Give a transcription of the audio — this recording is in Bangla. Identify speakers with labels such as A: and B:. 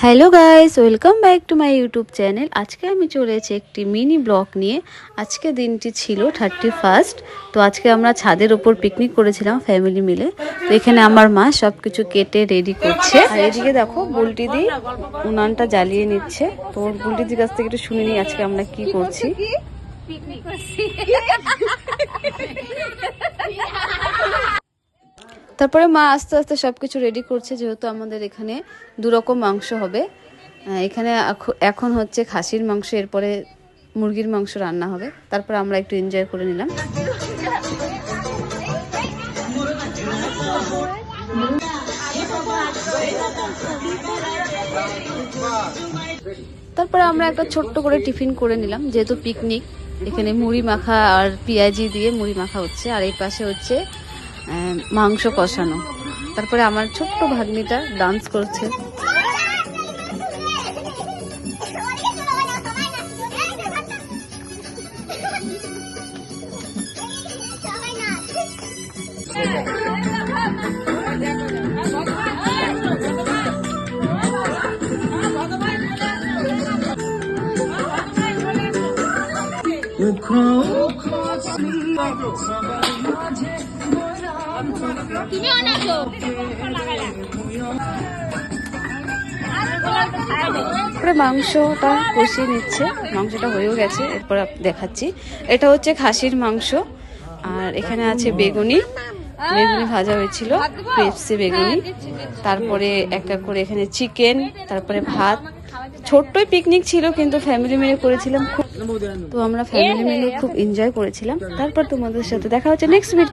A: Hello guys, welcome back to my YouTube channel. আজকে আমি চলে এসেছি একটি মিনি ব্লগ নিয়ে। আজকে দিনটি ছিল 31st। তো আজকে আমরা ছাদের ওপর পিকনিক করেছিলাম ফ্যামিলি মিলে। তো এখানে আমার মা সব কিছু কেটে রেডি করছে, আর এদিকে দেখো বুলটি দি উনানটা জ্বালিয়ে নিচ্ছে। তো বুলটি দির কাছ থেকে একটু শুনে নিই আজকে আমরা কি করছি।
B: পিকনিক করছি।
A: তারপরে মা আস্তে আস্তে সবকিছু রেডি করছে, যেহেতু আমাদের এখানে দুরকম মাংস হবে। এখানে এখন হচ্ছে খাসির মাংস, এরপরে মুরগির মাংস রান্না হবে। তারপরে আমরা একটু এনজয় করে নিলাম। তারপরে আমরা একটা ছোট্ট করে টিফিন করে নিলাম, যেহেতু পিকনিক। এখানে মুড়ি মাখা আর পেঁয়াজি দিয়ে মুড়ি মাখা হচ্ছে, আর এই পাশে হচ্ছে মাংস কষানো। তারপরে আমার ছোট্ট ভাগ্নিটা ডান্স করছে। মাংসটা কষিয়ে নিচ্ছে, মাংসটা হয়েও গেছে, এরপর দেখাচ্ছি। এটা হচ্ছে খাসির মাংস, আর এখানে আছে বেগুনি ভাজা হয়েছিল, ক্রিসপি বেগুনি। তারপরে একটা করে এখানে চিকেন, তারপরে ভাত। ছোট্টই পিকনিক ছিল, কিন্তু ফ্যামিলি মিলে করেছিলাম খুব। তো আমরা ফ্যামিলি মিলে খুব এনজয় করেছিলাম। তারপর তোমাদের সাথে দেখা হচ্ছে নেক্সট ভিডিও।